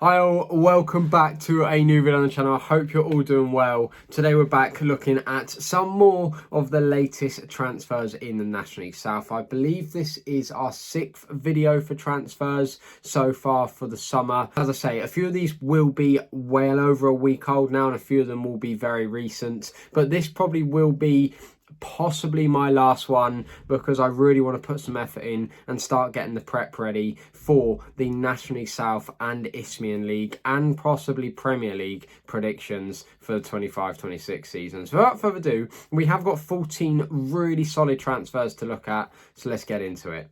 Hi all, welcome back to a new video on the channel. I hope you're all doing well. Today we're back looking at some more of the latest transfers in the National League South. I believe this is our 6th video for transfers so far for the summer. As I say, a few of these will be well over a week old now and a few of them will be very recent. But this probably will be possibly my last one because I really want to put some effort in and start getting the prep ready for the National League South and Isthmian League and possibly Premier League predictions for the 25-26 season. So without further ado, we have got 14 really solid transfers to look at, so let's get into it.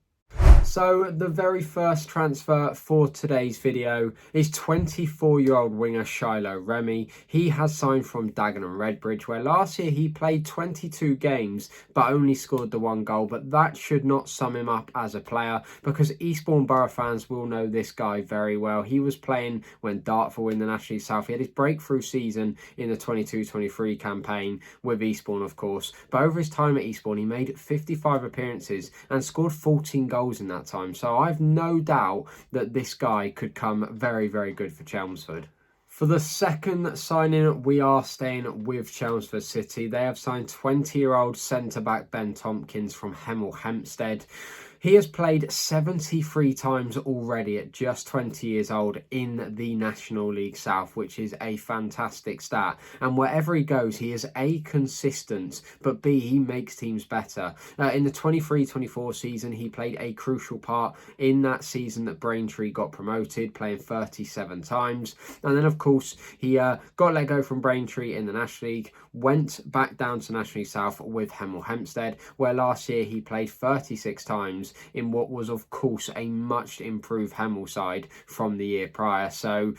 So the very first transfer for today's video is 24-year-old winger Shiloh Remy. He has signed from Dagenham Redbridge, where last year he played 22 games but only scored the 1 goal. But that should not sum him up as a player because Eastbourne Borough fans will know this guy very well. He was playing when Dartford won the National League South. He had his breakthrough season in the 22-23 campaign with Eastbourne, of course. But over his time at Eastbourne, he made 55 appearances and scored 14 goals in that time. So I've no doubt that this guy could come very, very good for Chelmsford. For the second signing, we are staying with Chelmsford City. They have signed 20-year-old centre-back Ben Tompkins from Hemel Hempstead. He has played 73 times already at just 20 years old in the National League South, which is a fantastic stat. And wherever he goes, he is A, consistent, but B, he makes teams better. In the 23-24 season, he played a crucial part in that season that Braintree got promoted, playing 37 times. And then, of course, he got let go from Braintree in the National League, went back down to National League South with Hemel Hempstead, where last year he played 36 times in what was, of course, a much improved Hemel side from the year prior. So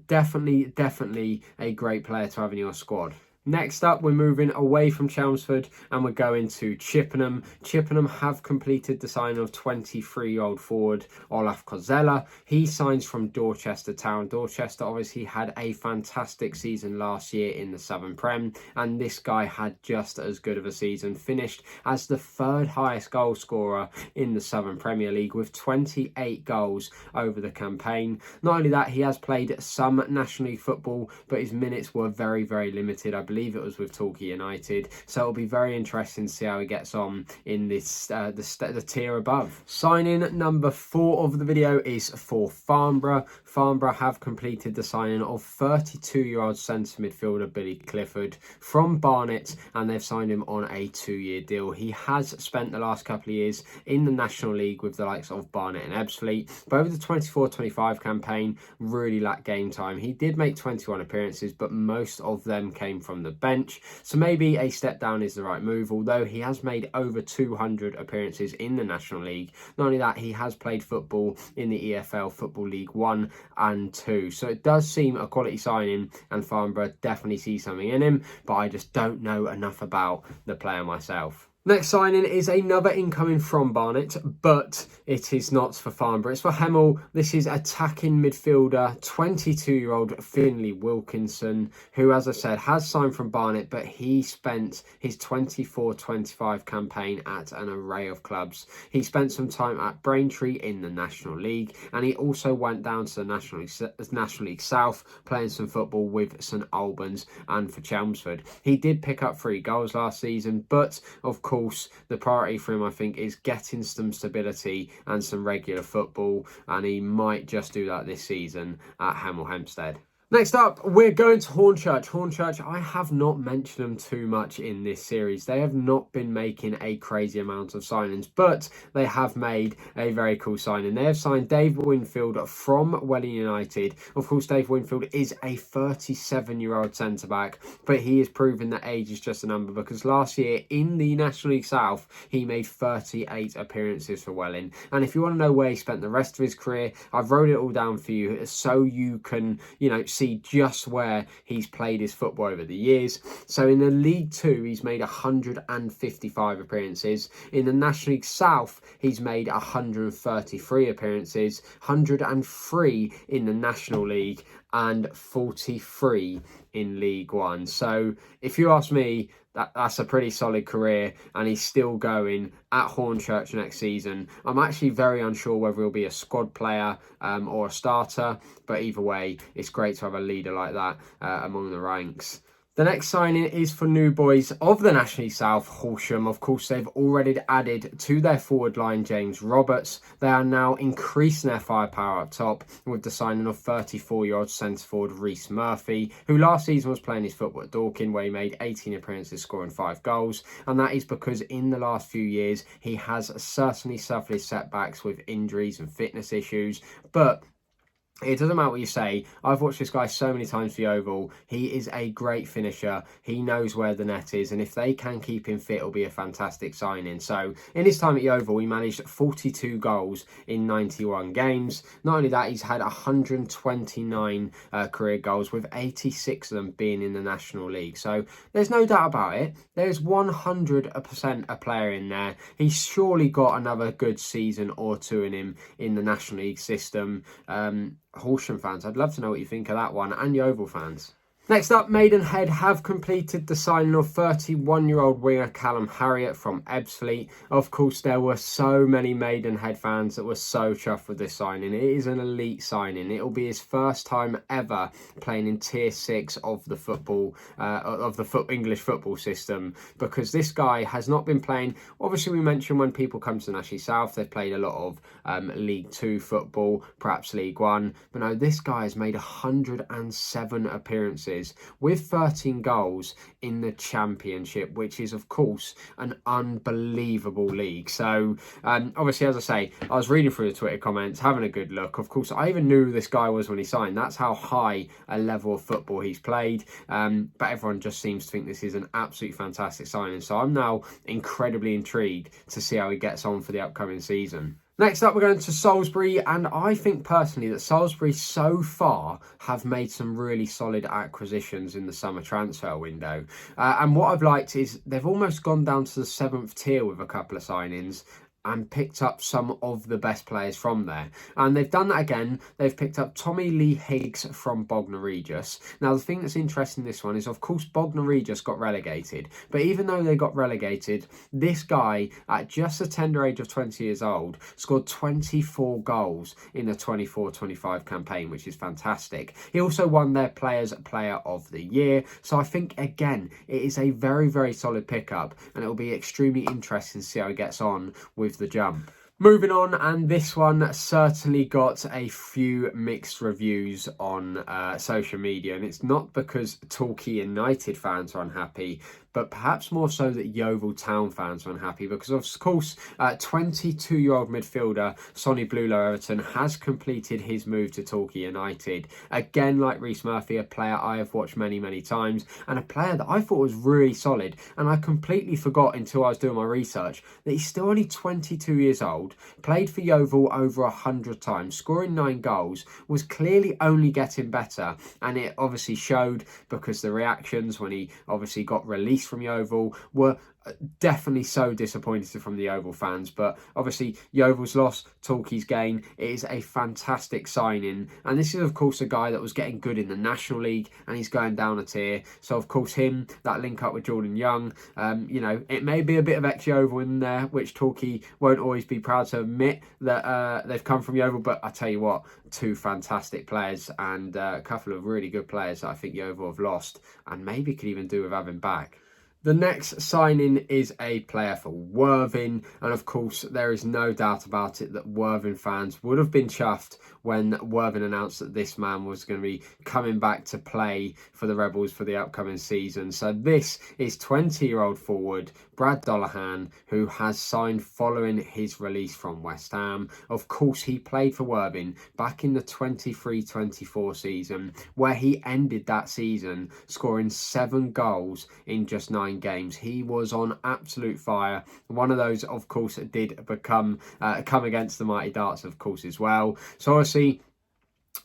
definitely a great player to have in your squad. Next up, we're moving away from Chelmsford and we're going to Chippenham. Chippenham have completed the signing of 23-year-old forward Olaf Kozella. He signs from Dorchester Town. Dorchester obviously had a fantastic season last year in the Southern Prem, and this guy had just as good of a season. Finished as the 3rd highest goal scorer in the Southern Premier League with 28 goals over the campaign. Not only that, he has played some National League football, but his minutes were very, very limited. I believe it was with Torquay United, so it'll be very interesting to see how he gets on in this the tier above. Signing number 4 of the video is for Farnborough. Farnborough have completed the signing of 32-year-old centre midfielder Billy Clifford from Barnet, and they've signed him on a 2-year deal. He has spent the last couple of years in the National League with the likes of Barnet and Ebbsfleet, but over the 24-25 campaign really lacked game time. He did make 21 appearances, but most of them came from the bench, so maybe a step down is the right move, although he has made over 200 appearances in the National League. Not only that, he has played football in the EFL Football League 1 and 2, so it does seem a quality signing, and Farnborough definitely see something in him, but I just don't know enough about the player myself. Next signing is another incoming from Barnet, but it is not for Farnborough. It's for Hemel. This is attacking midfielder, 22-year-old Finley Wilkinson, who, as I said, has signed from Barnet, but he spent his 24-25 campaign at an array of clubs. He spent some time at Braintree in the National League, and he also went down to the National League South, playing some football with St Albans and for Chelmsford. He did pick up 3 goals last season, but of course, the priority for him, I think, is getting some stability and some regular football, and he might just do that this season at Hemel Hempstead. Next up, we're going to Hornchurch. Hornchurch, I have not mentioned them too much in this series. They have not been making a crazy amount of signings, but they have made a very cool signing. They have signed Dave Winfield from Welling United. Of course, Dave Winfield is a 37-year-old centre-back, but he has proven that age is just a number because last year in the National League South, he made 38 appearances for Welling. And if you want to know where he spent the rest of his career, I've wrote it all down for you so you can, see just where he's played his football over the years. So in the League 2, he's made 155 appearances. In the National League South, he's made 133 appearances, 103 in the National League and 43 in League 1. So if you ask me, that's a pretty solid career, and he's still going at Hornchurch next season. I'm actually very unsure whether he'll be a squad player or a starter, but either way, it's great to have a leader like that among the ranks. The next signing is for new boys of the National South, Horsham. Of course, they've already added to their forward line James Roberts. They are now increasing their firepower up top with the signing of 34-year-old centre forward Reece Murphy, who last season was playing his football at Dorking, where he made 18 appearances, scoring 5 goals. And that is because in the last few years, he has certainly suffered his setbacks with injuries and fitness issues. But it doesn't matter what you say. I've watched this guy so many times for the Oval. He is a great finisher. He knows where the net is. And if they can keep him fit, it'll be a fantastic signing. So in his time at the Oval, he managed 42 goals in 91 games. Not only that, he's had 129 career goals, with 86 of them being in the National League. So there's no doubt about it. There's 100% a player in there. He's surely got another good season or two in him in the National League system. Horsham fans, I'd love to know what you think of that one, and Yeovil fans. Next up, Maidenhead have completed the signing of 31-year-old winger Callum Harriott from Ebbsfleet. Of course, there were so many Maidenhead fans that were so chuffed with this signing. It is an elite signing. It will be his first time ever playing in Tier 6 of the football, English football system, because this guy has not been playing. Obviously, we mentioned when people come to the National South, they've played a lot of League 2 football, perhaps League 1. But no, this guy has made 107 appearances with 13 goals in the Championship, which is of course an unbelievable league. So obviously, as I say, I was reading through the Twitter comments, having a good look. Of course, I even knew who this guy was when he signed. That's how high a level of football he's played. But everyone just seems to think this is an absolutely fantastic signing. So I'm now incredibly intrigued to see how he gets on for the upcoming season. Next up, we're going to Salisbury, and I think personally that Salisbury so far have made some really solid acquisitions in the summer transfer window. And what I've liked is they've almost gone down to the 7th tier with a couple of signings and picked up some of the best players from there. And they've done that again. They've picked up Tommy Lee Higgs from Bognor Regis. Now, the thing that's interesting in this one is, of course, Bognor Regis got relegated. But even though they got relegated, this guy, at just the tender age of 20 years old, scored 24 goals in the 24-25 campaign, which is fantastic. He also won their Players Player of the Year. So I think, again, it is a very, very solid pickup, and it will be extremely interesting to see how he gets on with the jump. Moving on, and this one certainly got a few mixed reviews on social media, and it's not because Torquay United fans are unhappy, but perhaps more so that Yeovil Town fans are unhappy, because of course 22-year-old midfielder Sonny Blulow Everton has completed his move to Torquay United. Again, like Reece Murphy, a player I have watched many, many times, and a player that I thought was really solid, and I completely forgot until I was doing my research that he's still only 22 years old, played for Yeovil over 100 times, scoring 9 goals, was clearly only getting better, and it obviously showed because the reactions when he obviously got released from Yeovil were definitely so disappointed from the Yeovil fans. But obviously Yeovil's loss, Torquay's gain. It is a fantastic signing, and this is of course a guy that was getting good in the National League, and he's going down a tier. So of course him, that link up with Jordan Young, you know, it may be a bit of ex-Yeovil in there, which Torquay won't always be proud to admit that they've come from Yeovil. But I tell you what, 2 fantastic players, and a couple of really good players that I think Yeovil have lost and maybe could even do with having back. The next signing is a player for Worthing, and of course there is no doubt about it that Worthing fans would have been chuffed when Worthing announced that this man was going to be coming back to play for the Rebels for the upcoming season. So this is 20-year-old forward Brad Dollahan, who has signed following his release from West Ham. Of course, he played for Worthing back in the 23-24 season, where he ended that season scoring 7 goals in just 9 games. He was on absolute fire. One of those, of course, did become come against the Mighty Darts, of course, as well. So obviously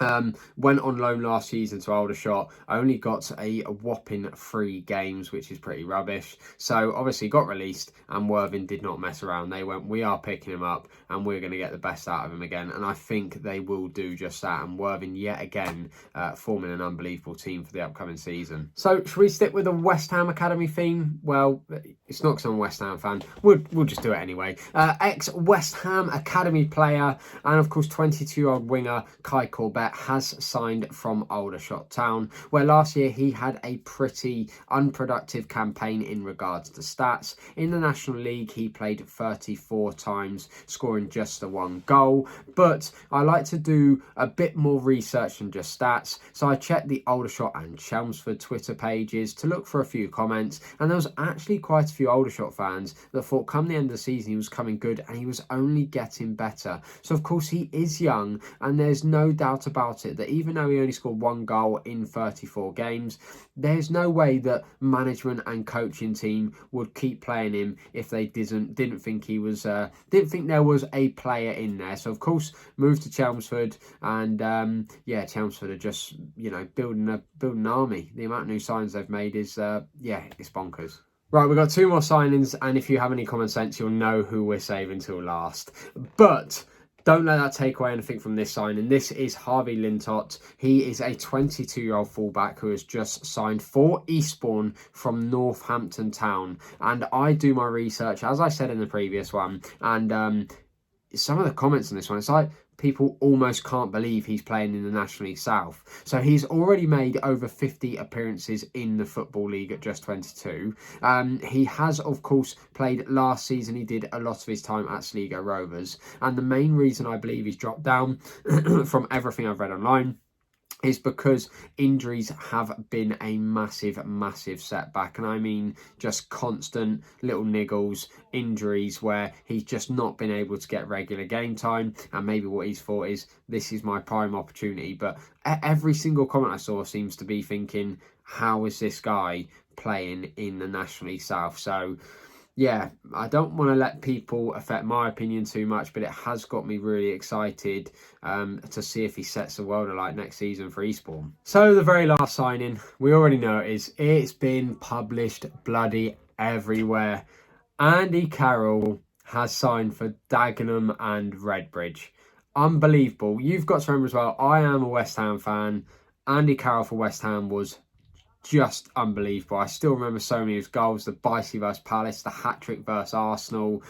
Went on loan last season to Aldershot, only got a whopping 3 games, which is pretty rubbish. So obviously got released, and Worthing did not mess around. They went, we are picking him up and we're going to get the best out of him again. And I think they will do just that. And Worthing yet again forming an unbelievable team for the upcoming season. So should we stick with the West Ham Academy theme? Well, it's not because I'm a West Ham fan. We'll just do it anyway. Ex-West Ham Academy player and of course 22-year-old winger Kai Corbett has signed from Aldershot Town, where last year he had a pretty unproductive campaign in regards to stats. In the National League, he played 34 times, scoring just the 1 goal. But I like to do a bit more research than just stats, so I checked the Aldershot and Chelmsford Twitter pages to look for a few comments, and there was actually quite a few Aldershot fans that thought come the end of the season he was coming good and he was only getting better. So of course he is young, and there's no doubt about it that even though he only scored 1 goal in 34 games, there's no way that management and coaching team would keep playing him if they didn't think he was didn't think there was a player in there. So of course moved to Chelmsford, and yeah, Chelmsford are just, you know, building an army. The amount of new signs they've made is yeah, it's bonkers. Right, we've got 2 more signings, and if you have any common sense, you'll know who we're saving till last. But don't let that take away anything from this signing. This is Harvey Lintott. He is a 22-year-old fullback who has just signed for Eastbourne from Northampton Town. And I do my research, as I said in the previous one, and some of the comments on this one, it's like people almost can't believe he's playing in the National League South. So he's already made over 50 appearances in the Football League at just 22. He has, of course, played last season. He did a lot of his time at Sligo Rovers. And the main reason I believe he's dropped down from everything I've read online is because injuries have been a massive setback. And I mean just constant little niggles, injuries where he's just not been able to get regular game time. And maybe what he's thought is, this is my prime opportunity. But every single comment I saw seems to be thinking, how is this guy playing in the National League South? So yeah, I don't want to let people affect my opinion too much, but it has got me really excited to see if he sets the world alight next season for Eastbourne. So the very last signing, we already know it is. It's been published bloody everywhere. Andy Carroll has signed for Dagenham and Redbridge. Unbelievable. You've got to remember as well, I am a West Ham fan. Andy Carroll for West Ham was just unbelievable. I still remember so many of his goals, the Bicey versus Palace, the hat-trick versus Arsenal.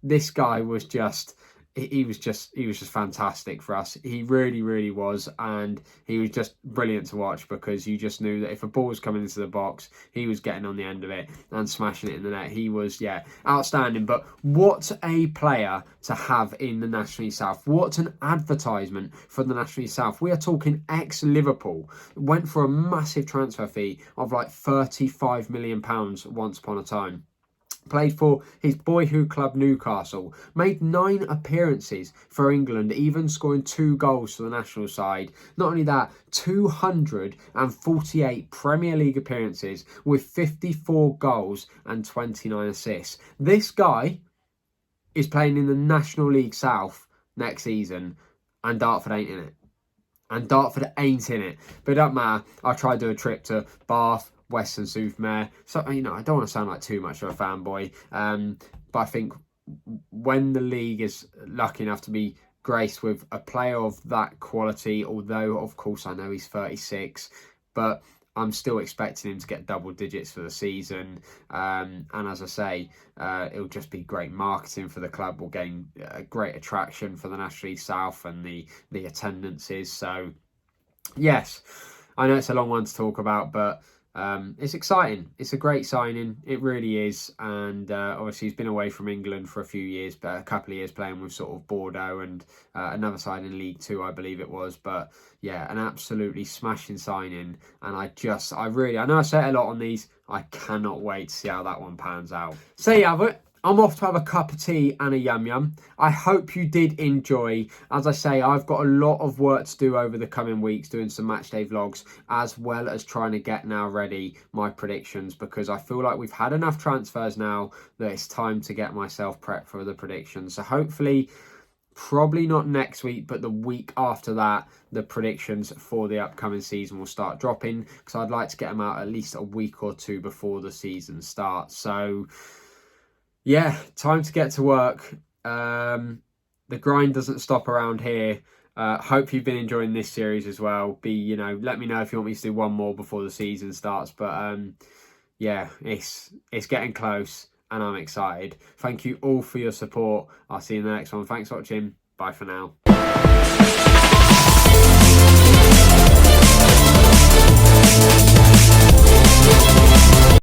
This guy was just, he was just fantastic for us. He really was, and he was just brilliant to watch, because you just knew that if a ball was coming into the box, he was getting on the end of it and smashing it in the net. He was, yeah, outstanding. But what a player to have in the National League South. What an advertisement for the National League South. We are talking ex-Liverpool. Went for a massive transfer fee of like £35 million once upon a time. Played for his boyhood club Newcastle, made 9 appearances for England, even scoring 2 goals for the national side. Not only that, 248 Premier League appearances with 54 goals and 29 assists. This guy is playing in the National League South next season, and Dartford ain't in it. And Dartford ain't in it. But it don't matter. I tried to do a trip to Bath, Weston-super-Mare. So, you know, I don't want to sound like too much of a fanboy. But I think when the league is lucky enough to be graced with a player of that quality, although, of course, I know he's 36, but I'm still expecting him to get double digits for the season. And as I say, it'll just be great marketing for the club. We'll gain a great attraction for the National League South and the attendances. So, yes, I know it's a long one to talk about, but it's exciting. It's a great signing. It really is. And obviously he's been away from England for a few years, but a couple of years playing with sort of Bordeaux and another side in League Two, I believe it was. But yeah, an absolutely smashing signing. And I know I say it a lot on these. I cannot wait to see how that one pans out. So you have it. I'm off to have a cup of tea and a yum-yum. I hope you did enjoy. As I say, I've got a lot of work to do over the coming weeks, doing some matchday vlogs, as well as trying to get now ready my predictions, because I feel like we've had enough transfers now that it's time to get myself prepped for the predictions. So hopefully Probably not next week, but the week after that, the predictions for the upcoming season will start dropping, because I'd like to get them out at least a week or two before the season starts. So yeah, time to get to work. The grind doesn't stop around here. Hope you've been enjoying this series as well. Let me know if you want me to do one more before the season starts. But yeah, it's getting close and I'm excited. Thank you all for your support. I'll see you in the next one. Thanks for watching. Bye for now.